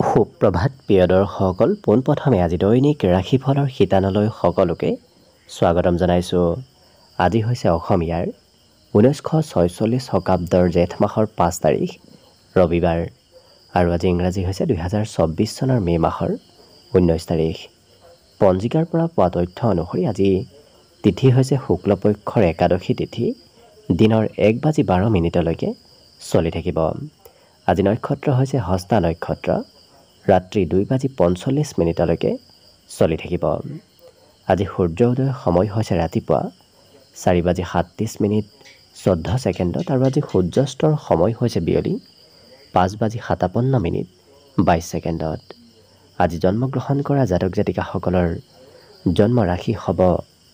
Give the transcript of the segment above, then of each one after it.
সুপ্ৰভাত প্ৰিয় দৰ্শকসকল, পোনপ্ৰথমে আজি দৈনিক ৰাশিফলৰ শিতানলৈ সকলোকে স্বাগতম জনাইছোঁ। আজি হৈছে অসমীয়াৰ 1946 শকাব্দৰ জেঠ মাহৰ 5 তাৰিখ ৰবিবাৰ আৰু আজি ইংৰাজী হৈছে 2024 চনৰ মে' মাহৰ 19 তাৰিখ। পঞ্জিকাৰ পৰা পোৱা তথ্য অনুসৰি আজি তিথি হৈছে শুক্লপক্ষৰ একাদশী তিথি, দিনৰ 1:12 চলি থাকিব। আজি নক্ষত্ৰ হৈছে হস্তা নক্ষত্ৰ, ৰাত্ৰি 2:45 চলি থাকিব। আজি সূৰ্য উদয়ৰ সময় হৈছে ৰাতিপুৱা 4:37:14 আৰু আজি সূৰ্যাস্তৰ সময় হৈছে বিয়লি 5:57:22। আজি জন্মগ্ৰহণ কৰা জাতক জাতিকাসকলৰ জন্ম ৰাশি হ'ব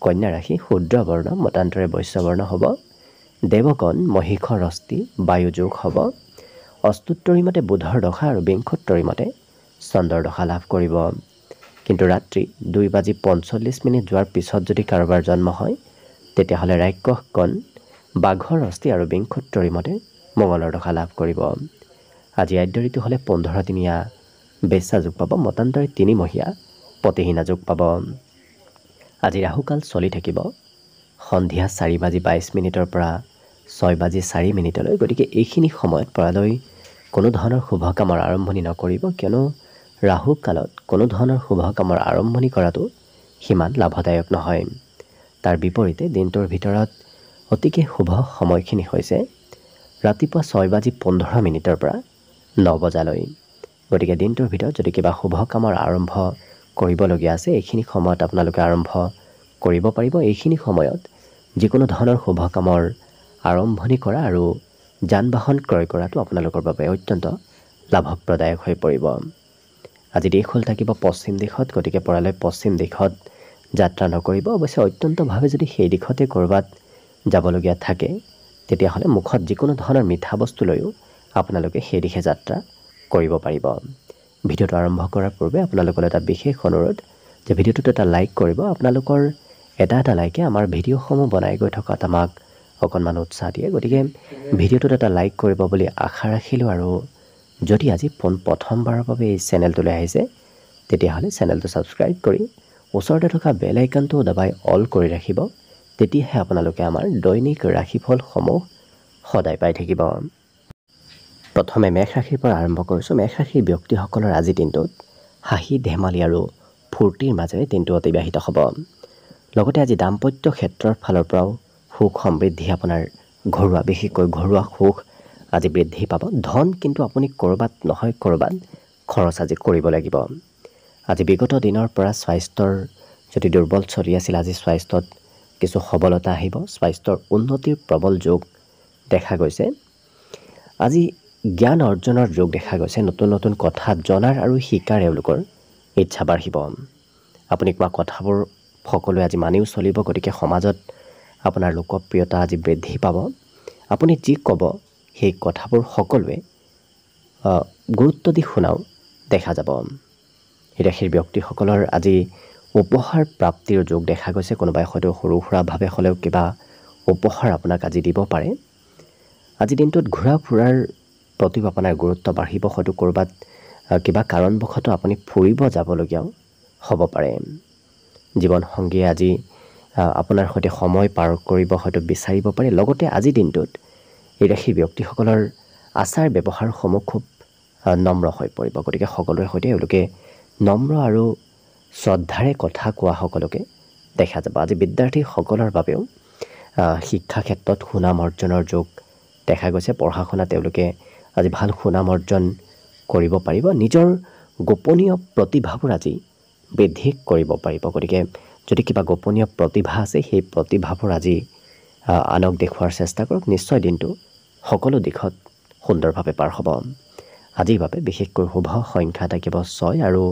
কন্যা ৰাশি, শুদ্ৰ বৰ্ণ মতান্তৰে বৈশ্য বৰ্ণ হ'ব, দেৱগণ মহিষৰ অস্থি বায়ু যোগ হ'ব, অষ্টোত্তৰী মতে বুধৰ দশা আৰু বিংশোত্তৰী মতে চন্দ্ৰৰ দশা লাভ কৰিব। কিন্তু ৰাত্ৰি 2:45 যোৱাৰ পিছত যদি কাৰোবাৰ জন্ম হয় তেতিয়াহ'লে ৰাক্ষসকণ বাঘৰ অস্থি আৰু বিংশোত্তৰী মতে মঙলৰ দশা লাভ কৰিব। আজি আদ্য ঋতু হ'লে 15 দিনীয়া বেশ্যা যোগ পাব, মতান্তৰে 3 মহীয়া প্ৰতিহীনা যোগ পাব। আজি ৰাহুকাল চলি থাকিব সন্ধিয়া 4:22 পৰা 6:04। গতিকে এইখিনি সময়ত পৰালৈ কোনো ধৰণৰ শুভ কামৰ আৰম্ভণি নকৰিব, কিয়নো ৰাহু কালত কোনো ধৰণৰ শুভ কামৰ আৰম্ভণি কৰাটো সিমান লাভদায়ক নহয়। তাৰ বিপৰীতে দিনটোৰ ভিতৰত অতিকে শুভ সময়খিনি হৈছে ৰাতিপুৱা 6:15 পৰা 9 বজালৈ। গতিকে দিনটোৰ ভিতৰত যদি কিবা শুভ কামৰ আৰম্ভ কৰিবলগীয়া আছে এইখিনি সময়ত আপোনালোকে আৰম্ভ কৰিব পাৰিব। এইখিনি সময়ত যিকোনো ধৰণৰ শুভ কামৰ আৰম্ভণি কৰা আৰু যান বাহন ক্ৰয় কৰাটো আপোনালোকৰ বাবে অত্যন্ত লাভপ্ৰদায়ক হৈ পৰিব। আজি দিশ হ'ল থাকিব পশ্চিম দিশত, গতিকে পৰালৈ পশ্চিম দিশত যাত্ৰা নকৰিব। অৱশ্যে অত্যন্তভাৱে যদি সেই দিশতে ক'ৰবাত যাবলগীয়া থাকে তেতিয়াহ'লে মুখত যিকোনো ধৰণৰ মিঠা বস্তু লৈও আপোনালোকে সেই দিশে যাত্ৰা কৰিব পাৰিব। ভিডিঅ'টো আৰম্ভ কৰাৰ পূৰ্বে আপোনালোকলৈ এটা বিশেষ অনুৰোধ যে ভিডিঅ'টোত এটা লাইক কৰিব। আপোনালোকৰ এটা লাইকে আমাৰ ভিডিঅ'সমূহ বনাই গৈ থকাত আমাক অকণমান উৎসাহ দিয়ে। গতিকে ভিডিঅ'টোত এটা লাইক কৰিব বুলি আশা ৰাখিলোঁ। আৰু যদি আজি প্ৰথমবাৰৰ বাবে এই চেনেলটোলৈ আহিছে তেতিয়াহ'লে চেনেলটো ছাবস্ক্ৰাইব কৰি ওচৰতে থকা বেল আইকনটো দবাই অল কৰি ৰাখিব। তেতিয়াহে আপোনালোকে আমাৰ দৈনিক ৰাশিফলসমূহ সদায় পাই থাকিব। প্ৰথমে মেষ ৰাশিৰ পৰা আৰম্ভ কৰিছোঁ। মেষ ৰাশিৰ ব্যক্তিসকলৰ আজিৰ দিনটোত হাঁহি ধেমালি আৰু ফূৰ্তিৰ মাজেৰে দিনটো অতিবাহিত হ'ব। লগতে আজি দাম্পত্য ক্ষেত্ৰৰ ফালৰ পৰাও সুখ সমৃদ্ধি, আপোনাৰ ঘৰুৱা বিশেষকৈ ঘৰুৱা সুখ আজি বৃদ্ধি পাব। ধন কিন্তু আপুনি ক'ৰবাত নহয় ক'ৰবাত খৰচ আজি কৰিব লাগিব। আজি বিগত দিনৰ পৰা স্বাস্থ্যৰ যদি দুৰ্বল চলি আছিল, আজি স্বাস্থ্যত কিছু সবলতা আহিব। স্বাস্থ্যৰ উন্নতিৰ প্ৰবল যোগ দেখা গৈছে। আজি জ্ঞান অৰ্জনৰ যোগ দেখা গৈছে। নতুন নতুন কথা জনাৰ আৰু শিকাৰ এওঁলোকৰ ইচ্ছা বাঢ়িব। আপুনি কোৱা কথাবোৰ সকলোৱে আজি মানিও চলিব। গতিকে সমাজত আপোনাৰ লোকপ্ৰিয়তা আজি বৃদ্ধি পাব। আপুনি যি ক'ব সেই কথাবোৰ সকলোৱে গুৰুত্ব দি শুনাও দেখা যাব। এই ৰাশিৰ ব্যক্তিসকলৰ আজি উপহাৰ প্ৰাপ্তিৰ যোগ দেখা গৈছে। কোনোবাই হয়তো সৰু সুৰাভাৱে হ'লেও কিবা উপহাৰ আপোনাক আজি দিব পাৰে। আজি দিনটোত ঘূৰা ফুৰাৰ প্ৰতিও আপোনাৰ গুৰুত্ব বাঢ়িব। হয়তো ক'ৰবাত কিবা কাৰণবশতঃ আপুনি ফুৰিব যাবলগীয়াও হ'ব পাৰে। জীৱনসংগীয়ে আজি আপোনাৰ সৈতে সময় পাৰ কৰিব হয়তো বিচাৰিব পাৰে। লগতে আজিৰ দিনটোত এই ৰাশিৰ ব্যক্তিসকলৰ আচাৰ ব্যৱহাৰসমূহ খুব নম্ৰ হৈ পৰিব। গতিকে সকলোৰে সৈতে এওঁলোকে নম্ৰ আৰু শ্ৰদ্ধাৰে কথা কোৱা সকলোকে দেখা যাব। আজি বিদ্যাৰ্থীসকলৰ বাবেও শিক্ষা ক্ষেত্ৰত সুনাম অৰ্জনৰ যোগ দেখা গৈছে। পঢ়া শুনা তেওঁলোকে আজি ভাল সুনাম অৰ্জন কৰিব পাৰিব। নিজৰ গোপনীয় প্ৰতিভাবোৰ আজি বৃদ্ধি কৰিব পাৰিব। গতিকে যদি কিবা গোপনীয় প্ৰতিভা আছে সেই প্ৰতিভাবোৰ আজি আনক দেখুওৱাৰ চেষ্টা কৰক। নিশ্চয় দিনটো সকলো দিশত সুন্দৰভাৱে পাৰ হ'ব। আজিৰ বাবে বিশেষকৈ শুভ সংখ্যা থাকিব 6 আৰু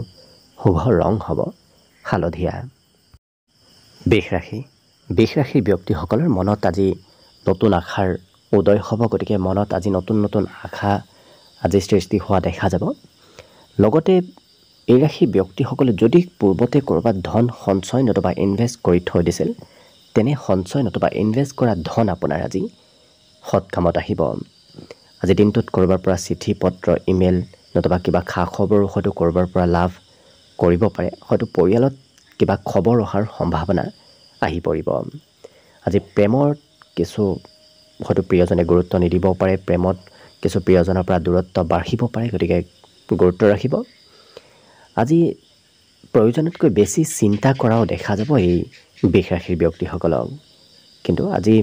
শুভ ৰং হ'ব হালধীয়া। বৃষ ৰাশিৰ ব্যক্তিসকলৰ মনত আজি নতুন আশাৰ উদয় হ'ব। গতিকে মনত আজি নতুন নতুন আশা আজি সৃষ্টি হোৱা দেখা যাব। লগতে এই ৰাশিৰ ব্যক্তিসকলে যদি পূৰ্বতে ক'ৰবাত ধন সঞ্চয় নতুবা ইনভেষ্ট কৰি থৈ দিছিল, তেনে সঞ্চয় নতুবা ইনভেষ্ট কৰা ধন আপোনাৰ আজি সৎ কামত আহিব। আজি দিনটোত ক'ৰবাৰ পৰা চিঠি পত্ৰ ইমেইল নতুবা কিবা খা খবৰো হয়তো ক'ৰবাৰ পৰা লাভ কৰিব পাৰে, হয়তো পৰিয়ালত কিবা খবৰ অহাৰ সম্ভাৱনা আহি পৰিব। আজি প্ৰেমত কিছু হয়তো প্ৰিয়জনে গুৰুত্ব নিদিব পাৰে, প্ৰেমত কিছু প্ৰিয়জনৰ পৰা দূৰত্ব বাঢ়িব পাৰে, গতিকে গুৰুত্ব ৰাখিব। আজি প্ৰয়োজনতকৈ বেছি চিন্তা কৰাও দেখা যাব এই বৃষ ৰাশিৰ ব্যক্তিসকলক। কিন্তু আজি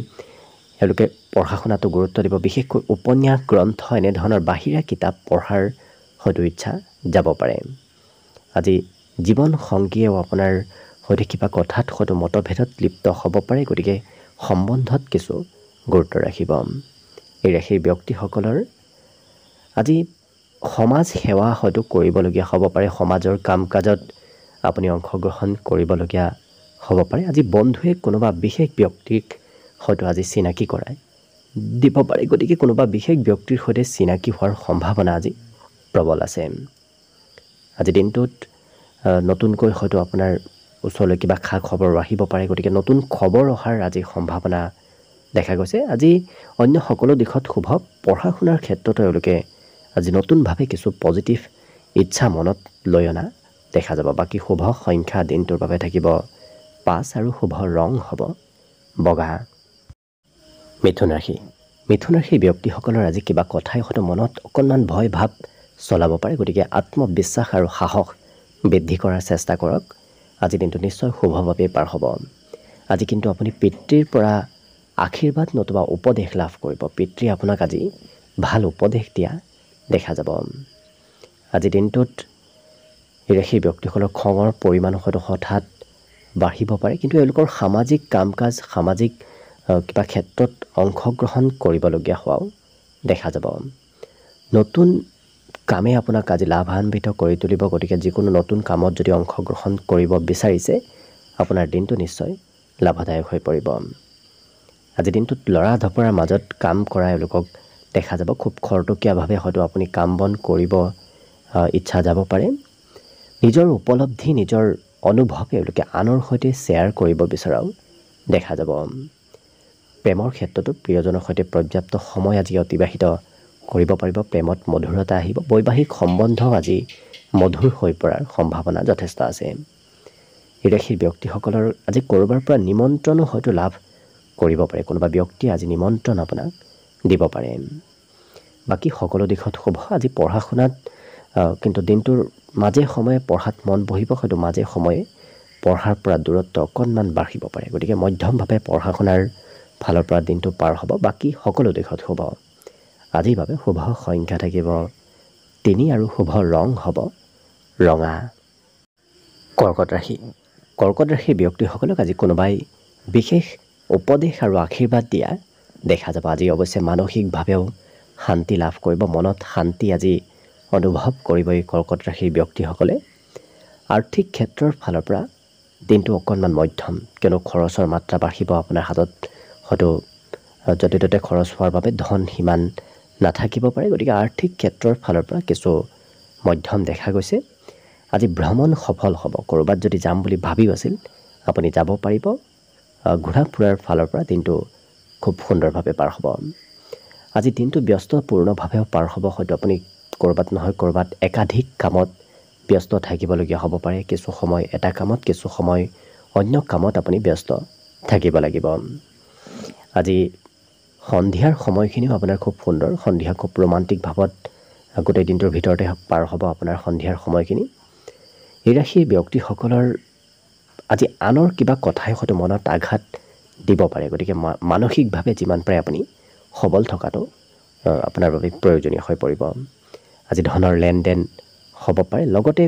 এওঁলোকে পঢ়া শুনাটো গুৰুত্ব দিব, বিশেষকৈ উপন্যাস গ্ৰন্থ এনেধৰণৰ বাহিৰা কিতাপ পঢ়াৰ হয়তো ইচ্ছা যাব পাৰে। আজি জীৱন সংগীয়েও আপোনাৰ সৈতে কিবা কথাত হয়তো মতভেদত লিপ্ত হ'ব পাৰে, গতিকে সম্বন্ধত কিছু গুৰুত্ব ৰাখিব। এই ৰাশিৰ ব্যক্তিসকলৰ আজি সমাজ সেৱা হয়তো কৰিবলগীয়া হ'ব পাৰে, সমাজৰ কাম কাজত আপুনি অংশগ্ৰহণ কৰিবলগীয়া হ'ব পাৰে। আজি বন্ধুৱে কোনোবা বিশেষ ব্যক্তিক হয়তো আজি চিনাকি কৰাই দিব পাৰে, গতিকে কোনোবা বিশেষ ব্যক্তিৰ সৈতে চিনাকি হোৱাৰ সম্ভাৱনা আজি প্ৰবল আছে। আজি দিনটোত নতুনকৈ হয়তো আপোনাৰ ওচৰলৈ কিবা খা খবৰ আহিব পাৰে, গতিকে নতুন খবৰ অহাৰ আজি সম্ভাৱনা দেখা গৈছে। আজি অন্য সকলো দিশত শুভ, পঢ়া শুনাৰ ক্ষেত্ৰতো এওঁলোকে আজি নতুনভাৱে কিছু পজিটিভ ইচ্ছা মনত লৈ অনা দেখা যাব। বাকী শুভ সংখ্যা দিনটোৰ বাবে থাকিব 5 আৰু শুভ ৰং হ'ব বগা। মিথুন ৰাশি। মিথুন ৰাশিৰ ব্যক্তিসকলৰ আজি কিবা কথাই হয়তো মনত অকণমান ভয় ভাৱ চলাব পাৰে, গতিকে আত্মবিশ্বাস আৰু সাহস বৃদ্ধি কৰাৰ চেষ্টা কৰক। আজি দিনটো নিশ্চয় শুভভাৱে পাৰ হ'ব। আজি কিন্তু আপুনি পিতৃৰ পৰা আশীৰ্বাদ নতুবা উপদেশ লাভ কৰিব। পিতৃয়ে আপোনাক আজি ভাল উপদেশ দিয়া দেখা যাব। আজি দিনটোত এই ৰাশিৰ ব্যক্তিসকলৰ খঙৰ পৰিমাণ হয়তো হঠাৎ বাঢ়িব পাৰে, কিন্তু এওঁলোকৰ সামাজিক কাম কাজ, সামাজিক কিবা ক্ষেত্ৰত অংশগ্ৰহণ কৰিবলগীয়া হোৱাও দেখা যাব। নতুন কামে আপোনাক আজি লাভান্বিত কৰি তুলিব, গতিকে যিকোনো নতুন কামত যদি অংশগ্ৰহণ কৰিব বিচাৰিছে, আপোনাৰ দিনটো নিশ্চয় লাভদায়ক হৈ পৰিব। আজি দিনটোত লৰা ধপৰাৰ মাজত কাম কৰা এওঁলোকক দেখা যাব। খুব খৰতকীয়াভাৱে হয়তো আপুনি কাম বন কৰিব ইচ্ছা যাব পাৰে। নিজৰ উপলব্ধি, নিজৰ অনুভৱ এওঁলোকে আনৰ সৈতে শ্বেয়াৰ কৰিব বিচৰাও দেখা যাব। প্ৰেমৰ ক্ষেত্ৰতো প্ৰিয়জনৰ সৈতে পৰ্যাপ্ত সময় আজি অতিবাহিত কৰিব পাৰিব। প্ৰেমত মধুৰতা আহিব, বৈবাহিক সম্বন্ধ আজি মধুৰ হৈ পৰাৰ সম্ভাৱনা যথেষ্ট আছে। এই ৰাশিৰ ব্যক্তিসকলৰ আজি ক'ৰবাৰ পৰা নিমন্ত্ৰণো হয়তো লাভ কৰিব পাৰে, কোনোবা ব্যক্তিয়ে আজি নিমন্ত্ৰণ আপোনাক দিব পাৰে। বাকী সকলো দিশত শুভ। আজি পঢ়া শুনাত কিন্তু দিনটোৰ মাজে সময়ে পঢ়াত মন বহিব, হয়তো মাজে সময়ে পঢ়াৰ পৰা দূৰত্ব অকণমান বাঢ়িব পাৰে, গতিকে মধ্যমভাৱে পঢ়া শুনাৰ ফালৰ পৰা দিনটো পাৰ হ'ব। বাকী সকলো দিশত শুভ। আজিৰ বাবে শুভ সংখ্যা থাকিব 3 আৰু শুভ ৰং হ'ব ৰঙা। কৰ্কট ৰাশি। কৰ্কট ৰাশিৰ ব্যক্তিসকলক আজি কোনোবাই বিশেষ উপদেশ আৰু আশীৰ্বাদ দিয়া দেখা যাব। আজি অৱশ্যে মানসিকভাৱেও শান্তি লাভ কৰিব, মনত শান্তি আজি অনুভৱ কৰিব এই কৰ্কট ৰাশিৰ ব্যক্তিসকলে। আৰ্থিক ক্ষেত্ৰৰ ফালৰ পৰা দিনটো অকণমান মধ্যম, কিয়নো খৰচৰ মাত্ৰা বাঢ়িব। আপোনাৰ হাতত হয়তো য'তে ত'তে খৰচ হোৱাৰ বাবে ধন সিমান নাথাকিব পাৰে, গতিকে আৰ্থিক ক্ষেত্ৰৰ ফালৰ পৰা কিছু মধ্যম দেখা গৈছে। আজি ভ্ৰমণ সফল হ'ব। ক'ৰবাত যদি যাম বুলি ভাবিও আছিল, আপুনি যাব পাৰিব। ঘূৰা ফুৰাৰ ফালৰ পৰা দিনটো খুব সুন্দৰভাৱে পাৰ হ'ব। আজি দিনটো ব্যস্তপূৰ্ণভাৱেও পাৰ হ'ব, হয়তো আপুনি ক'ৰবাত নহয় ক'ৰবাত একাধিক কামত ব্যস্ত থাকিবলগীয়া হ'ব পাৰে। কিছু সময় এটা কামত, কিছু সময় অন্য কামত আপুনি ব্যস্ত থাকিব লাগিব। আজি সন্ধিয়াৰ সময়খিনিও আপোনাৰ খুব সুন্দৰ, সন্ধিয়া খুব ৰোমান্টিক ভাৱত গোটেই দিনটোৰ ভিতৰতে পাৰ হ'ব আপোনাৰ সন্ধিয়াৰ সময়খিনি। এই ৰাশিৰ ব্যক্তিসকলৰ আজি আনৰ কিবা কথাই হয়তো মনত আঘাত দিব পাৰে, গতিকে মানসিকভাৱে যিমান পাৰে আপুনি সবল থকাটো আপোনাৰ বাবে প্ৰয়োজনীয় হৈ পৰিব। আজি ধনৰ লেনদেন হ'ব পাৰে, লগতে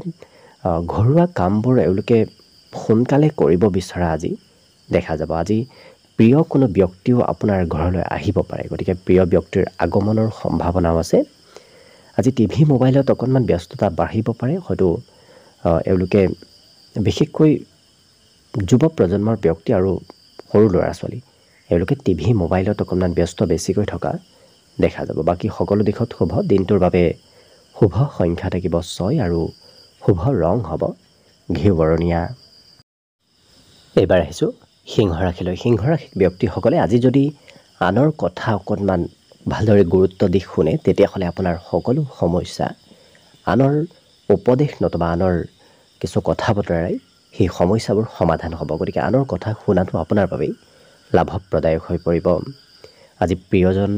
ঘৰুৱা কামবোৰ এওঁলোকে সোনকালে কৰিব বিচৰা আজি দেখা যাব। আজি প্ৰিয় কোনো ব্যক্তিও আপোনাৰ ঘৰলৈ আহিব পাৰে, গতিকে প্ৰিয় ব্যক্তিৰ আগমনৰ সম্ভাৱনাও আছে। আজি টিভি মোবাইলত অকণমান ব্যস্ততা বাঢ়িব পাৰে, হয়তো এওঁলোকে বিশেষকৈ যুৱ প্ৰজন্মৰ ব্যক্তি আৰু সৰু ল'ৰা ছোৱালী এওঁলোকে টিভি মোবাইলত অকণমান ব্যস্ত বেছিকৈ থকা দেখা যাব। বাকী সকলো দিশত শুভ। দিনটোৰ বাবে শুভ সংখ্যা থাকিব 6 আৰু শুভ ৰং হ'ব ঘিউ বৰণীয়া। এইবাৰ আহিছোঁ সিংহ ৰাশিলৈ। সিংহ ৰাশিৰ ব্যক্তিসকলে আজি যদি আনৰ কথা অকণমান ভালদৰে গুৰুত্ব দি শুনে, তেতিয়াহ'লে আপোনাৰ সকলো সমস্যা আনৰ উপদেশ নতুবা আনৰ কিছু কথা বতৰাই সেই সমস্যাবোৰ সমাধান হ'ব। গতিকে আনৰ কথা শুনাটো আপোনাৰ বাবেই লাভপ্ৰদায়ক হৈ পৰিব। আজি প্ৰিয়জন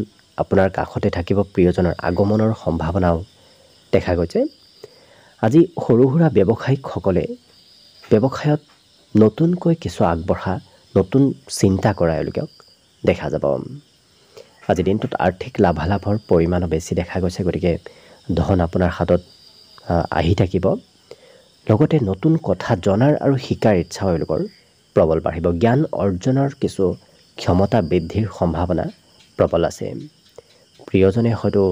আপোনাৰ কাষতে থাকিব, প্ৰিয়জনৰ আগমনৰ সম্ভাৱনাও দেখা গৈছে। আজি সৰু সুৰা ব্যৱসায়িকসকলে ব্যৱসায়ত নতুনকৈ কিছু আগবঢ়া, নতুন চিন্তা কৰা এওঁলোকক দেখা যাব। আজিৰ দিনটোত আৰ্থিক লাভালাভৰ পৰিমাণো বেছি দেখা গৈছে। গতিকে ধন আপোনাৰ হাতত আহি থাকিব। লগতে নতুন কথা জনাৰ আৰু শিকাৰ ইচ্ছাও এওঁলোকৰ প্ৰবল বাঢ়িব। জ্ঞান অৰ্জনৰ কিছু ক্ষমতা বৃদ্ধিৰ সম্ভাৱনা প্ৰবল আছে। প্ৰিয়জনে হয়তো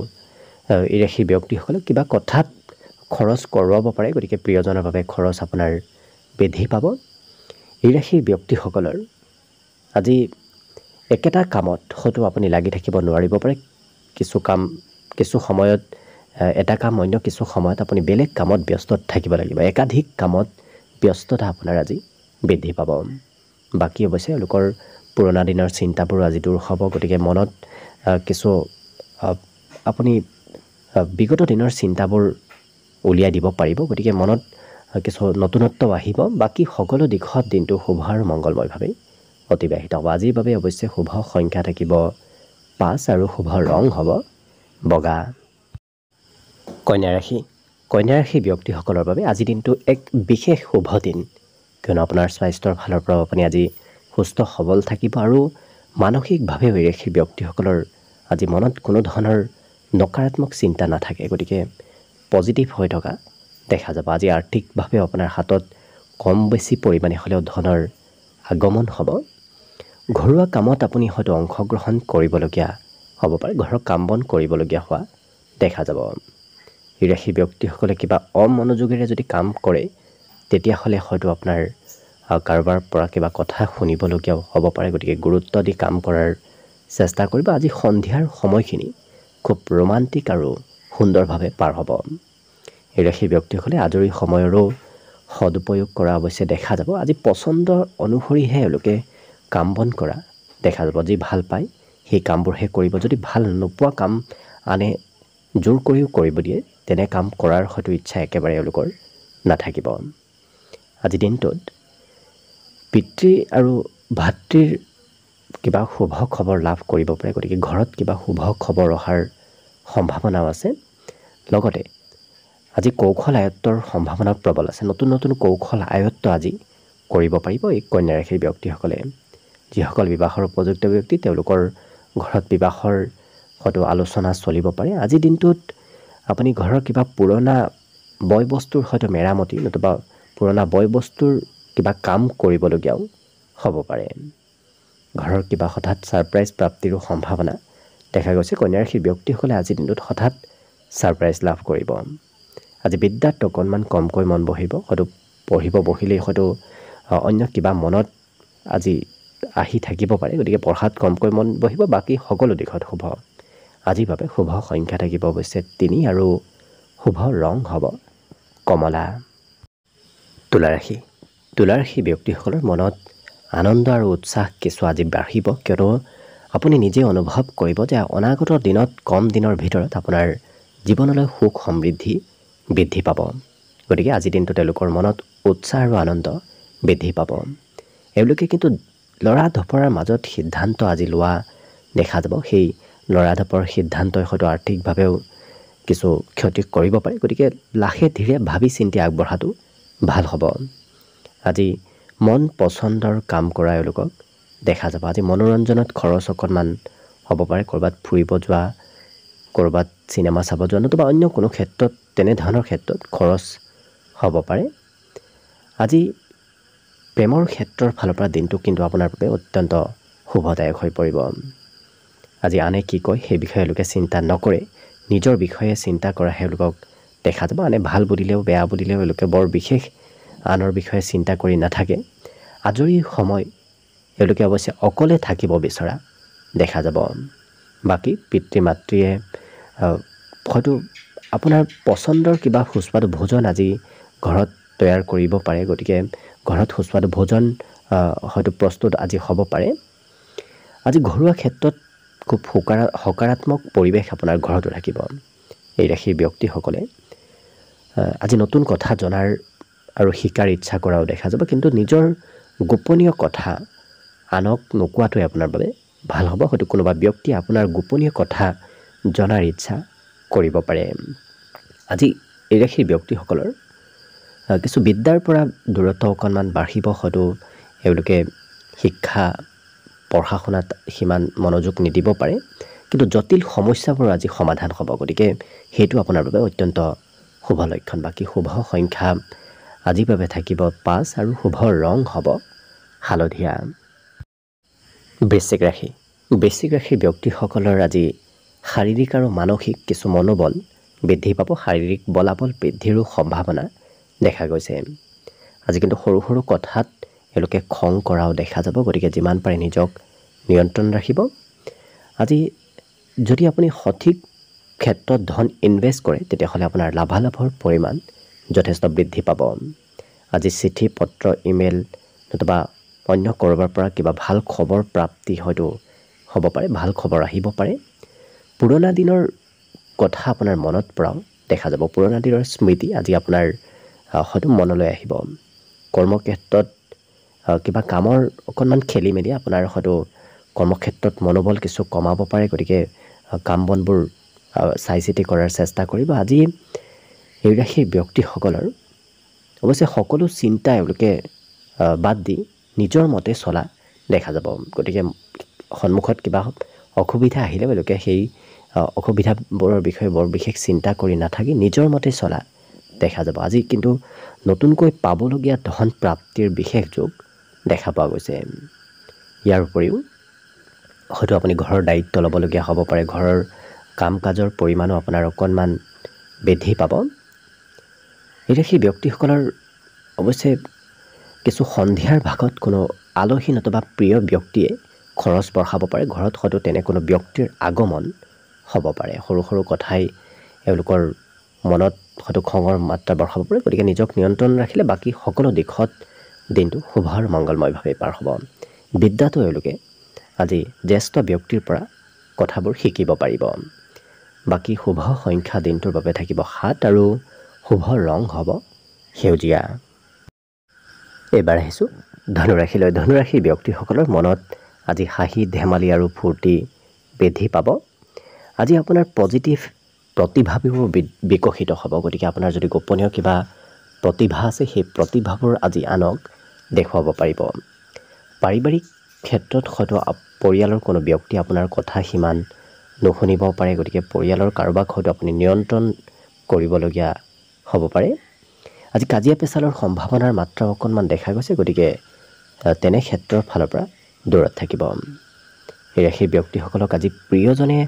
এই ৰাশিৰ ব্যক্তিসকলক কিবা কথাত খৰচ কৰোৱাব পাৰে। গতিকে প্ৰিয়জনৰ বাবে খৰচ আপোনাৰ বৃদ্ধি পাব। এই ৰাশিৰ ব্যক্তিসকলৰ আজি একেটা কামত হয়তো আপুনি লাগি থাকিব নোৱাৰিব পাৰে। কিছু সময়ত এটা কাম, অন্য কিছু সময়ত আপুনি বেলেগ কামত ব্যস্ত থাকিব লাগিব। একাধিক কামত ব্যস্ততা আপোনাৰ আজি বৃদ্ধি পাব। বাকী অৱশ্যে এওঁলোকৰ পুৰণা দিনৰ চিন্তাবোৰ আজি দূৰ হ'ব। গতিকে মনত কিছু আপুনি বিগত দিনৰ চিন্তাবোৰ উলিয়াই দিব পাৰিব। গতিকে মনত কিছু নতুনত্ব আহিব। বাকী সকলো দিশত দিনটো শুভ আৰু মংগলময়ভাৱেই অতিবাহিত হ'ব। আজিৰ বাবে অৱশ্যে শুভ সংখ্যা থাকিব 5 আৰু শুভ ৰং হ'ব বগা। কন্যা ৰাশি। কন্যা ৰাশি ব্যক্তিসকলৰ বাবে আজি দিনটো এক বিশেষ শুভ দিন। কিয়নো আপোনাৰ স্বাস্থ্যৰ ফালৰ পৰাও আপুনি আজি সুস্থ সবল থাকিব আৰু মানসিকভাৱেও এই ৰাশিৰ ব্যক্তিসকলৰ আজি মনত কোনো ধৰণৰ নকাৰাত্মক চিন্তা নাথাকে। গতিকে পজিটিভ হৈ থকা দেখা যাব। আজি আৰ্থিকভাৱে আপোনাৰ হাতত কম বেছি পৰিমাণে হ'লেও ধনৰ আগমন হ'ব। ঘৰুৱা কামত আপুনি হয়তো অংশগ্ৰহণ কৰিবলগীয়া হ'ব পাৰে। ঘৰৰ কাম বন কৰিবলগীয়া হোৱা দেখা যাব। এই ৰাশিৰ ব্যক্তিসকলে কিবা অমনোযোগেৰে যদি কাম কৰে তেতিয়াহ'লে হয়তো আপোনাৰ কাৰোবাৰ পৰা কিবা কথা শুনিবলগীয়াও হ'ব পাৰে। গতিকে গুৰুত্ব দি কাম কৰাৰ চেষ্টা কৰিব। আজি সন্ধিয়াৰ সময়খিনি খুব ৰোমান্টিক আৰু সুন্দৰভাৱে পাৰ হ'ব। এই ৰাশিৰ ব্যক্তিসকলে আজৰি সময়ৰো সদুপয়োগ কৰা অৱশ্যে দেখা যাব। আজি পচন্দ অনুসৰিহে এওঁলোকে কাম বন কৰা দেখা যাব। যি ভাল পায় সেই কামবোৰহে কৰিব। যদি ভাল নোপোৱা কাম আনে জোৰ কৰিও কৰিব দিয়ে, তেনে কাম কৰাৰ হয়তো ইচ্ছা একেবাৰে এওঁলোকৰ নাথাকিব। আজি দিনটোত পিতৃ আৰু ভাতৃৰ কিবা শুভ খবৰ লাভ কৰিব পাৰে। গতিকে ঘৰত কিবা শুভ খবৰ অহাৰ সম্ভাৱনাও আছে। লগতে আজি কৌশল আয়ত্তৰ সম্ভাৱনা প্ৰবল আছে। নতুন নতুন কৌশল আয়ত্ত আজি কৰিব পাৰিব এই কন্যা ৰাশিৰ ব্যক্তিসকলে। যিসকল বিবাহৰ উপযুক্ত ব্যক্তি তেওঁলোকৰ ঘৰত বিবাহৰ হয়তো আলোচনা চলিব পাৰে। আজিৰ দিনটোত আপুনি ঘৰৰ কিবা পুৰণা বয় বস্তুৰ হয়তো মেৰামতি নতুবা পুৰণা বয় বস্তুৰ কিবা কাম কৰিবলগীয়াও হ'ব পাৰে। ঘৰৰ কিবা হঠাৎ ছাৰপ্ৰাইজ প্ৰাপ্তিৰো সম্ভাৱনা দেখা গৈছে। কন্যা ৰাশিৰ ব্যক্তিসকলে আজিৰ দিনটোত হঠাৎ ছাৰপ্ৰাইজ লাভ কৰিব। আজি বিদ্যাত অকণমান কমকৈ মন বহিব। হয়তো পঢ়িব বহিলেই হয়তো অন্য কিবা মনত আজি আহি থাকিব পাৰে। গতিকে পঢ়াত কমকৈ মন বহিব। বাকী সকলো দিশত শুভ। আজিৰ বাবে শুভ সংখ্যা থাকিব অৱশ্যে 3 আৰু শুভ ৰং হ'ব কমলা। তুলা ৰাশি। তুলা ৰাশি ব্যক্তিসকলৰ মনত আনন্দ আৰু উৎসাহ কিছু আজি বাঢ়িব। কিয়নো আপুনি নিজে অনুভৱ কৰিব যে অনাগত দিনত কম দিনৰ ভিতৰত আপোনাৰ জীৱনলৈ সুখ সমৃদ্ধি বৃদ্ধি পাব। গতিকে আজিৰ দিনটো তেওঁলোকৰ মনত উৎসাহ আৰু আনন্দ বৃদ্ধি পাব। এওঁলোকে কিন্তু লৰা ধপৰাৰ মাজত সিদ্ধান্ত আজি লোৱা দেখা যাব। সেই লৰা ধপৰ সিদ্ধান্তই হয়তো আৰ্থিকভাৱেও কিছু ক্ষতি কৰিব পাৰে। গতিকে লাহে ধীৰে ভাবি চিন্তি আগবঢ়াটো ভাল হ'ব। আজি মন পচন্দৰ কাম কৰা এওঁলোকক দেখা যাব। আজি মনোৰঞ্জনত খৰচ অকণমান হ'ব পাৰে। ক'ৰবাত ফুৰিব যোৱা, ক'ৰবাত চিনেমা চাব যোৱা নতুবা অন্য কোনো ক্ষেত্ৰত তেনেধৰণৰ ক্ষেত্ৰত খৰচ হ'ব পাৰে। আজি প্ৰেমৰ ক্ষেত্ৰৰ ফালৰ পৰা দিনটো কিন্তু আপোনাৰ বাবে অত্যন্ত শুভদায়ক হৈ পৰিব। আজি আনে কি কয় সেই বিষয়ে এওঁলোকে চিন্তা নকৰে। নিজৰ বিষয়ে চিন্তা কৰা এওঁলোকক দেখা যাব। আনে ভাল বুলিলেও বেয়া বুলিলেও এওঁলোকে বৰ বিশেষ আনৰ বিষয়ে চিন্তা কৰি নাথাকে। আজৰি সময় এওঁলোকে অৱশ্যে অকলে থাকিব বিচৰা দেখা যাব। বাকী পিতৃ মাতৃয়ে হয়তো আপোনাৰ পচন্দৰ কিবা সুস্বাদু ভোজন আজি ঘৰত তৈয়াৰ কৰিব পাৰে। গতিকে ঘৰত সুস্বাদু ভোজন হয়তো প্ৰস্তুত আজি হ'ব পাৰে। আজি ঘৰুৱা ক্ষেত্ৰত খুব সকাৰাত্মক পৰিৱেশ আপোনাৰ ঘৰতো থাকিব। এই ৰাশিৰ ব্যক্তিসকলে আজি নতুন কথা জনাৰ আৰু শিকাৰ ইচ্ছা কৰাও দেখা যাব, কিন্তু নিজৰ গোপনীয় কথা আনক নোকোৱাটোৱে আপোনাৰ বাবে ভাল হ'ব। হয়তো কোনোবা ব্যক্তিয়ে আপোনাৰ গোপনীয় কথা জনাৰ ইচ্ছা কৰিব পাৰে। আজি এই ৰাশিৰ ব্যক্তিসকলৰ কিছু বিদ্যাৰ পৰা দূৰত্ব অকণমান বাঢ়িব। হয়তো এওঁলোকে শিক্ষা পঢ়া শুনাত সিমান মনোযোগ নিদিব পাৰে, কিন্তু জটিল সমস্যাবোৰ আজি সমাধান হ'ব। গতিকে সেইটো আপোনাৰ বাবে অত্যন্ত শুভ লক্ষণ। বাকী শুভ সংখ্যা আজিৰ বাবে থাকিব 5 আৰু শুভ ৰং হ'ব হালধীয়া। বৃশ্চিক ৰাশি। বৃশ্চিক ৰাশিৰ ব্যক্তিসকলৰ আজি শাৰীৰিক আৰু মানসিক কিছু মনোবল বৃদ্ধি পাব। শাৰীৰিক বলাবল বৃদ্ধিৰো সম্ভাৱনা দেখা গৈছে। আজি কিন্তু সৰু সৰু কথাত এওঁলোকে খং কৰাও দেখা যাব। গতিকে যিমান পাৰে নিজক নিয়ন্ত্ৰণ ৰাখিব। আজি যদি আপুনি সঠিক ক্ষেত্ৰত ধন ইনভেষ্ট কৰে, তেতিয়াহ'লে আপোনাৰ লাভালাভৰ পৰিমাণ যথেষ্ট বৃদ্ধি পাব। আজি চিঠি পত্ৰ ইমেইল নতুবা অন্য ক'ৰবাৰ পৰা কিবা ভাল খবৰ প্ৰাপ্তি হয়তো হ'ব পাৰে, ভাল খবৰ আহিব পাৰে। পুৰণা দিনৰ কথা আপোনাৰ মনত পৰাও দেখা যাব। পুৰণা দিনৰ স্মৃতি আজি আপোনাৰ হয়তো মনলৈ আহিব। কৰ্মক্ষেত্ৰত কিবা কামৰ অকণমান খেলি মেলি আপোনাৰ হয়তো কৰ্মক্ষেত্ৰত মনোবল কিছু কমাব পাৰে। গতিকে কাম বনবোৰ চাই চিতি কৰাৰ চেষ্টা কৰিব। আজি এই ৰাশিৰ ব্যক্তিসকলৰ অৱশ্যে সকলো চিন্তা এওঁলোকে বাদ দি নিজৰ মতে চলা দেখা যাব। গতিকে সন্মুখত কিবা অসুবিধা আহিলে এওঁলোকে সেই অসুবিধাবোৰৰ বিষয়ে বৰ বিশেষ চিন্তা কৰি নাথাকি নিজৰ মতে চলা দেখা যাব। আজি কিন্তু নতুনকৈ পাবলগীয়া ধন প্ৰাপ্তিৰ বিশেষ যোগ দেখা পোৱা গৈছে। ইয়াৰ উপৰিও হয়তো আপুনি ঘৰৰ দায়িত্ব ল'বলগীয়া হ'ব পাৰে। ঘৰৰ কাম কাজৰ পৰিমাণো আপোনাৰ অকণমান বৃদ্ধি পাব। এই ৰাশিৰ ব্যক্তিসকলৰ অৱশ্যে কিছু সন্ধিয়াৰ ভাগত কোনো আলহী নতুবা প্ৰিয় ব্যক্তিয়ে খৰচ বঢ়াব পাৰে। ঘৰত হয়তো তেনে কোনো ব্যক্তিৰ আগমন হ'ব পাৰে। সৰু সৰু কথাই এওঁলোকৰ মনত হয়তো খঙৰ মাত্ৰা বঢ়াব পাৰে। গতিকে নিজক নিয়ন্ত্ৰণ ৰাখিলে বাকী সকলো দিশত দিনটো শুভ আৰু মংগলময়ভাৱে পাৰ হ'ব। বিদ্যাটো এওঁলোকে আজি জ্যেষ্ঠ ব্যক্তিৰ পৰা কথাবোৰ শিকিব পাৰিব। বাকী শুভ সংখ্যা দিনটোৰ বাবে থাকিব 7 আৰু শুভ ৰং হ'ব সেউজীয়া। এইবাৰ আহিছোঁ ধনুৰাশিলৈ। ধনুৰাশিৰ ব্যক্তিসকলৰ মনত আজি হাঁহি ধেমালি আৰু ফূৰ্তি বৃদ্ধি পাব। আজি আপোনাৰ পজিটিভ প্ৰতিভাবোৰ বিকশিত হ'ব। গতিকে আপোনাৰ যদি গোপনীয় কিবা প্ৰতিভা আছে, সেই প্ৰতিভাবোৰ আজি আনক দেখুৱাব পাৰিব। পাৰিবাৰিক ক্ষেত্ৰত হয়তো পৰিয়ালৰ কোনো ব্যক্তি আপোনাৰ কথা সিমান নুশুনিব পাৰে। গতিকে পৰিয়ালৰ কাৰোবাক হয়তো আপুনি নিয়ন্ত্ৰণ কৰিবলগীয়া হ'ব পাৰে। আজি কাজিয়া পেচালৰ সম্ভাৱনাৰ মাত্ৰা অকণমান দেখা গৈছে। গতিকে তেনে ক্ষেত্ৰৰ ফালৰ পৰা দূৰত থাকিব। এই ৰাশিৰ ব্যক্তিসকলক আজি প্ৰিয়জনে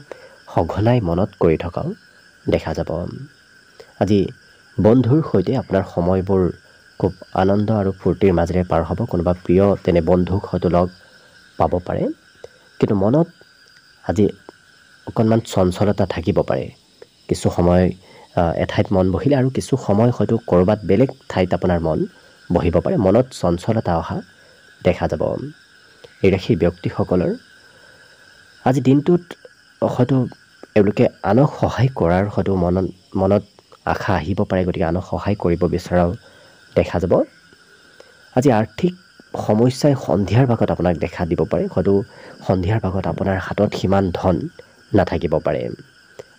সঘনাই মনত কৰি থকাও দেখা যাব। আজি বন্ধুৰ সৈতে আপোনাৰ সময়বোৰ খুব আনন্দ আৰু ফূৰ্তিৰ মাজেৰে পাৰ হ'ব। কোনোবা প্ৰিয় তেনে বন্ধুক হয়তো লগ পাব পাৰে, কিন্তু মনত আজি অকণমান চঞ্চলতা থাকিব পাৰে। কিছু সময় এঠাইত মন বহিলে আৰু কিছু সময় হয়তো ক'ৰবাত বেলেগ ঠাইত আপোনাৰ মন বহিব পাৰে। মনত চঞ্চলতা অহা দেখা যাব। এই ৰাশিৰ ব্যক্তিসকলৰ আজি দিনটোত হয়তো এওঁলোকে আনক সহায় কৰাৰ হয়তো মনত আশা আহিব পাৰে। গতিকে আনক সহায় কৰিব বিচৰাও দেখা যাব। আজি আৰ্থিক সমস্যাই সন্ধিয়াৰ ভাগত আপোনাক দেখা দিব পাৰে। হয়তো সন্ধিয়াৰ ভাগত আপোনাৰ হাতত সিমান ধন নাথাকিব পাৰে।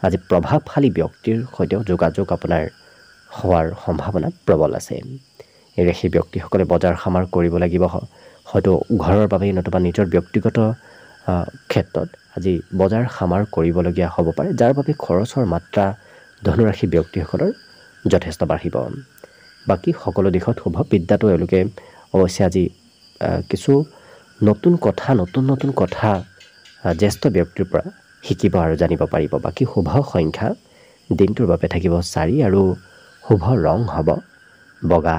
আজি প্ৰভাৱশালী ব্যক্তিৰ সৈতেও যোগাযোগ আপোনাৰ হোৱাৰ সম্ভাৱনা প্ৰবল আছে। এই ৰাশিৰ ব্যক্তিসকলে বজাৰ সমাৰ কৰিব লাগিব। হয়তো ঘৰৰ বাবে নতুবা নিজৰ ব্যক্তিগত ক্ষেত্ৰত আজি বজাৰ সমাৰ কৰিবলগীয়া হ'ব পাৰে, যাৰ বাবে খৰচৰ মাত্ৰা ধনুৰাশি ব্যক্তিসকলৰ যথেষ্ট বাঢ়িব। বাকী সকলো দিশত শুভ। বিদ্যাটো এওঁলোকে অৱশ্যে আজি কিছু নতুন কথা জ্যেষ্ঠ ব্যক্তিৰ পৰা শিকিব আৰু জানিব পাৰিব। বাকী শুভ সংখ্যা দিনটোৰ বাবে থাকিব 4 আৰু শুভ ৰং হ'ব বগা।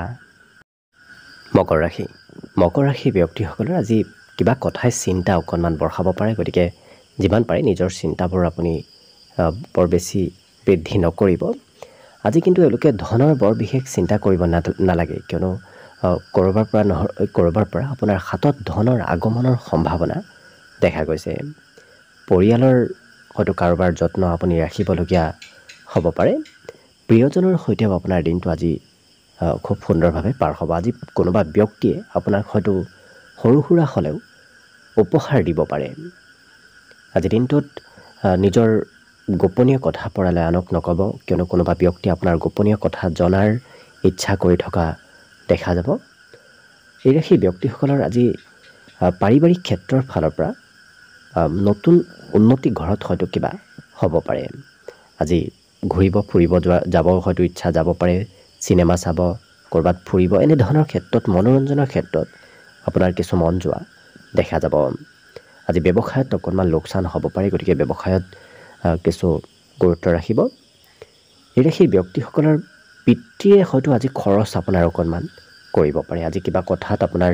মকৰ ৰাশি। মকৰ ৰাশিৰ ব্যক্তিসকলৰ আজি কিবা কথাই চিন্তা অকণমান বঢ়াব পাৰে। গতিকে যিমান পাৰে নিজৰ চিন্তাবোৰ আপুনি বৰ বেছি বৃদ্ধি নকৰিব। আজি কিন্তু এওঁলোকে ধনৰ বৰ বিশেষ চিন্তা কৰিব নালাগে, কিয়নো ক'ৰবাৰ পৰা আপোনাৰ হাতত ধনৰ আগমনৰ সম্ভাৱনা দেখা গৈছে। পৰিয়ালৰ হয়তো কাৰোবাৰ যত্ন আপুনি ৰাখিবলগীয়া হ'ব পাৰে। প্ৰিয়জনৰ সৈতেও আপোনাৰ দিনটো আজি খুব সুন্দৰভাৱে পাৰ হ'ব। আজি কোনোবা ব্যক্তিয়ে আপোনাক হয়তো সৰু সুৰা হ'লেও উপহাৰ দিব পাৰে। আজি দিনটোত নিজৰ গোপনীয় কথা পৰালে আনক নক'ব, কিয়নো কোনোবা ব্যক্তি আপোনাৰ গোপনীয় কথা জনাৰ ইচ্ছা কৰি থকা দেখা যাব। এই ৰাশি ব্যক্তিসকলৰ আজি পাৰিবাৰিক ক্ষেত্ৰৰ ফালৰ পৰা নতুন উন্নতি ঘৰত হয়তো কিবা হ'ব পাৰে। আজি ঘূৰিব ফুৰিব যাব হয়তো ইচ্ছা যাব পাৰে, চিনেমা চাব, ক'ৰবাত ফুৰিব, এনেধৰণৰ ক্ষেত্ৰত মনোৰঞ্জনৰ ক্ষেত্ৰত আপোনাৰ কিছু মন যোৱা দেখা যাব। আজি ব্যৱসায়ত অকণমান লোকচান হ'ব পাৰে, গতিকে ব্যৱসায়ত কিছু গুৰুত্ব ৰাখিব। এই ৰাশি ব্যক্তিসকলৰ পিতৃয়ে হয়তো আজি খৰচ আপোনাৰ অকণমান কৰিব পাৰে। আজি কিবা কথাত আপোনাৰ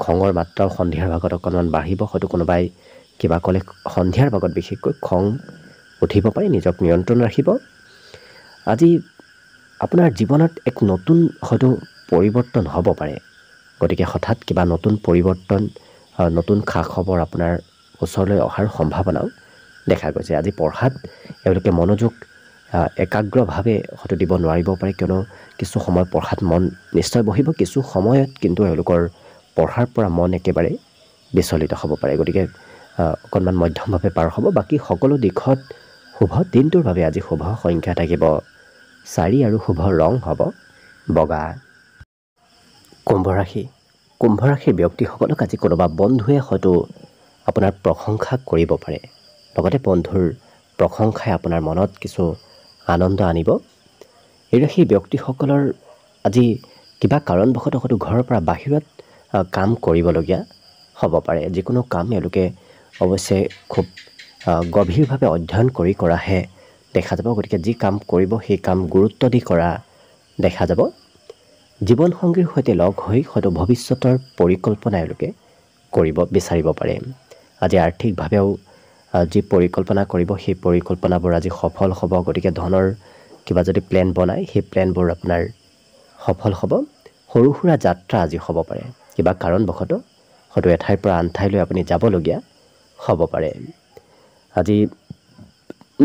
খঙৰ মাত্ৰাও সন্ধিয়াৰ ভাগত অকণমান বাঢ়িব। হয়তো কোনোবাই কিবা ক'লে সন্ধিয়াৰ ভাগত বিশেষকৈ খং উঠিব পাৰে, নিজক নিয়ন্ত্ৰণ ৰাখিব। আজি আপোনাৰ জীৱনত এক নতুন হয়তো পৰিৱৰ্তন হ'ব পাৰে, গতিকে হঠাৎ কিবা নতুন পৰিৱৰ্তন, নতুন খা খবৰ আপোনাৰ ওচৰলৈ অহাৰ সম্ভাৱনাও দেখা গৈছে। আজি পঢ়াত এওঁলোকে মনোযোগ একাগ্ৰভাৱে হয়তো দিব নোৱাৰিব পাৰে, কিয়নো কিছু সময় পঢ়াত মন নিশ্চয় বহিব, কিছু সময়ত কিন্তু এওঁলোকৰ পঢ়াৰ পৰা মন একেবাৰে বিচলিত হ'ব পাৰে। গতিকে অকণমান মধ্যমভাৱে পাৰ হ'ব। বাকী সকলো দিশত শুভ। দিনটোৰ বাবে আজি শুভ সংখ্যা থাকিব 4 আৰু শুভ ৰং হ'ব বগা। কুম্ভ ৰাশি। কুম্ভ ৰাশিৰ ব্যক্তিসকলক আজি কোনোবা বন্ধুৱে হয়তো আপোনাৰ প্ৰশংসা কৰিব পাৰে, লগতে বন্ধুৰ প্ৰশংসাই আপোনাৰ মনত কিছু আনন্দ আনিব। এই ৰাশিৰ ব্যক্তিসকলৰ আজি কিবা কাৰণবশতঃ হয়তো ঘৰৰ পৰা বাহিৰত কাম কৰিবলগীয়া হ'ব পাৰে। যিকোনো কাম এওঁলোকে অৱশ্যে খুব গভীৰভাৱে অধ্যয়ন কৰি কৰাহে দেখা যাব, গতিকে যি কাম কৰিব সেই কাম গুৰুত্ব দি কৰা দেখা যাব। জীৱনসংগীৰ সৈতে লগ হৈ হয়তো ভৱিষ্যতৰ পৰিকল্পনা এওঁলোকে কৰিব বিচাৰিব পাৰে। আজি আৰ্থিকভাৱেও যি পৰিকল্পনা কৰিব সেই পৰিকল্পনাবোৰ আজি সফল হ'ব। গতিকে ধনৰ কিবা যদি প্লেন বনায় সেই প্লেনবোৰ আপোনাৰ সফল হ'ব। সৰু সুৰা যাত্ৰা আজি হ'ব পাৰে, কিবা কাৰণবশতঃ হয়তো এঠাইৰ পৰা আন ঠাইলৈ আপুনি যাবলগীয়া হ'ব পাৰে। আজি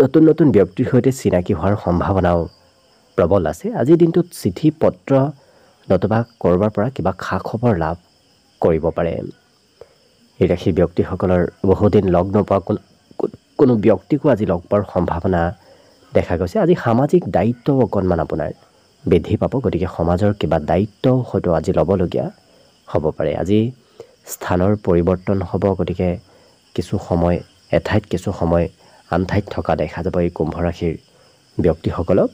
নতুন নতুন ব্যক্তিৰ সৈতে চিনাকি হোৱাৰ সম্ভাৱনাও প্ৰবল আছে। আজিৰ দিনটোত চিঠি পত্ৰ নতুবা ক'ৰবাৰ পৰা কিবা খা খবৰ লাভ কৰিব পাৰে। এই ৰাশিৰ ব্যক্তিসকলৰ বহুদিন লগ নোপোৱা কোনো ব্যক্তিকো আজি লগ পোৱাৰ সম্ভাৱনা দেখা গৈছে। আজি সামাজিক দায়িত্বও অকণমান আপোনাৰ বৃদ্ধি পাব, গতিকে সমাজৰ কিবা দায়িত্বও হয়তো আজি ল'বলগীয়া হ'ব পাৰে। আজি স্থানৰ পৰিৱৰ্তন হ'ব, গতিকে কিছু সময় এঠাইত কিছু সময় আন ঠাইত থকা দেখা যাব এই কুম্ভ ৰাশিৰ ব্যক্তিসকলক।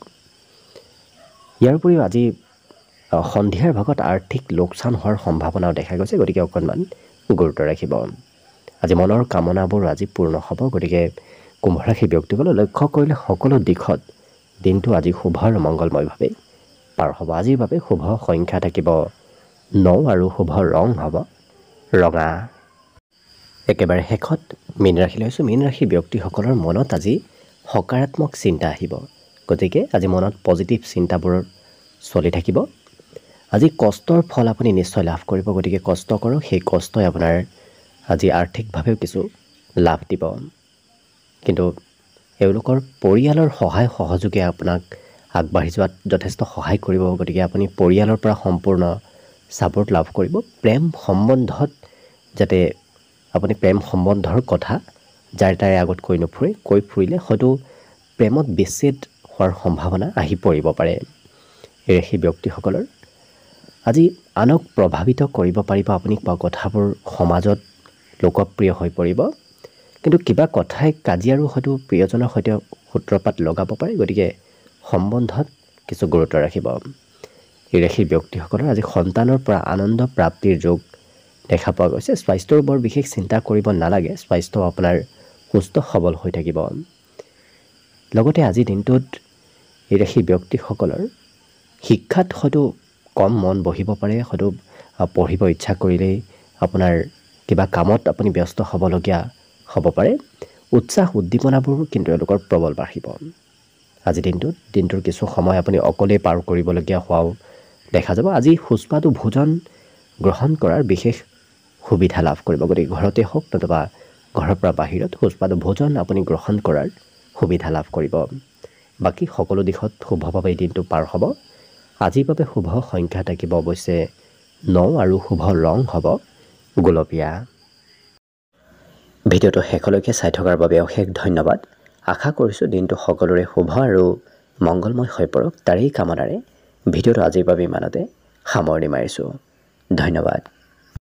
ইয়াৰ উপৰিও আজি সন্ধিয়াৰ ভাগত আৰ্থিক লোকচান হোৱাৰ সম্ভাৱনাও দেখা গৈছে, গতিকে অকণমান গুৰুত্ব ৰাখিব। আজি মনৰ কামনাবোৰ আজি পূৰ্ণ হ'ব, গতিকে কুম্ভ ৰাশিৰ ব্যক্তিসকলে লক্ষ্য কৰিলে সকলো দিশত দিনটো আজি শুভ আৰু মংগলময়ভাৱে পাৰ হ'ব। আজিৰ বাবে শুভ সংখ্যা থাকিব 9 আৰু শুভ ৰং হ'ব ৰঙা। একেবাৰে শেষত মীন ৰাশি লৈছোঁ। মীন ৰাশিৰ ব্যক্তিসকলৰ মনত আজি সকাৰাত্মক চিন্তা আহিব, গতিকে আজি মনত পজিটিভ চিন্তাবোৰ চলি থাকিব। আজি কষ্টৰ ফল আপুনি নিশ্চয় লাভ কৰিব, গতিকে কষ্ট কৰক, সেই কষ্টই আপোনাৰ আজি আৰ্থিকভাৱেও কিছু লাভ দিব। কিন্তু এওঁলোকৰ পৰিয়ালৰ সহায় সহযোগে আপোনাক আগবাঢ়ি যোৱাত যথেষ্ট সহায় কৰিব, গতিকে আপুনি পৰিয়ালৰ পৰা সম্পূৰ্ণ ছাপোৰ্ট লাভ কৰিব। প্ৰেম সম্বন্ধত যাতে আপুনি প্ৰেম সম্বন্ধৰ কথা যাৰ তাৰে আগত কৈ ফুৰিলে হয়তো প্ৰেমত বিচ্ছেদ হোৱাৰ সম্ভাৱনা আহি পৰিব পাৰে। এই ৰাশি ব্যক্তিসকলৰ আজি আনক প্ৰভাৱিত কৰিব পাৰিব আপুনি কোৱা কথাবোৰ সমাজত লোকপ্ৰিয় হৈ পৰিব, কিন্তু কিবা কথাই কাজিয়াৰো হয়তো প্ৰিয়জনৰ সৈতে সূত্ৰপাত লগাব পাৰে, গতিকে সম্বন্ধত কিছু গুৰুত্ব ৰাখিব। এই ৰাশিৰ ব্যক্তিসকলৰ আজি সন্তানৰ পৰা আনন্দ প্ৰাপ্তিৰ যোগ দেখা পোৱা গৈছে। স্বাস্থ্যৰ বৰ বিশেষ চিন্তা কৰিব নালাগে, স্বাস্থ্য আপোনাৰ সুস্থ সবল হৈ থাকিব। লগতে আজিৰ দিনটোত এই ৰাশিৰ ব্যক্তিসকলৰ শিক্ষাত হয়তো কম মন বহিব পাৰে, হয়তো পঢ়িব ইচ্ছা কৰিলেই আপোনাৰ কিবা কামত আপুনি ব্যস্ত হ'বলগীয়া হ'ব পাৰে। উৎসাহ উদ্দীপনাবোৰ কিন্তু এওঁলোকৰ প্ৰবল বাঢ়িব। আজিৰ দিনটোৰ কিছু সময় আপুনি অকলেই পাৰ কৰিবলগীয়া হোৱাও দেখা যাব। আজি সুস্বাদু ভোজন গ্ৰহণ কৰাৰ বিশেষ সুবিধা লাভ কৰিব, গতিকে ঘৰতে হওক নতুবা ঘৰৰ পৰা বাহিৰত সুস্বাদু ভোজন আপুনি গ্ৰহণ কৰাৰ সুবিধা লাভ কৰিব। বাকী সকলো দিশত শুভভাৱে এই দিনটো পাৰ হ'ব। আজিৰ বাবে শুভ সংখ্যা থাকিব অৱশ্যে 9 আৰু শুভ ৰং হ'ব গুলপীয়া। ভিডিঅ'টো শেষলৈকে চাই থকাৰ বাবে অশেষ ধন্যবাদ। আশা কৰিছোঁ দিনটো সকলোৰে শুভ আৰু মংগলময় হৈ পৰক। তাৰেই কামনাৰে ভিডিঅ'টো আজিৰ বাবে ইমানতে সামৰণি মাৰিছোঁ। ধন্যবাদ।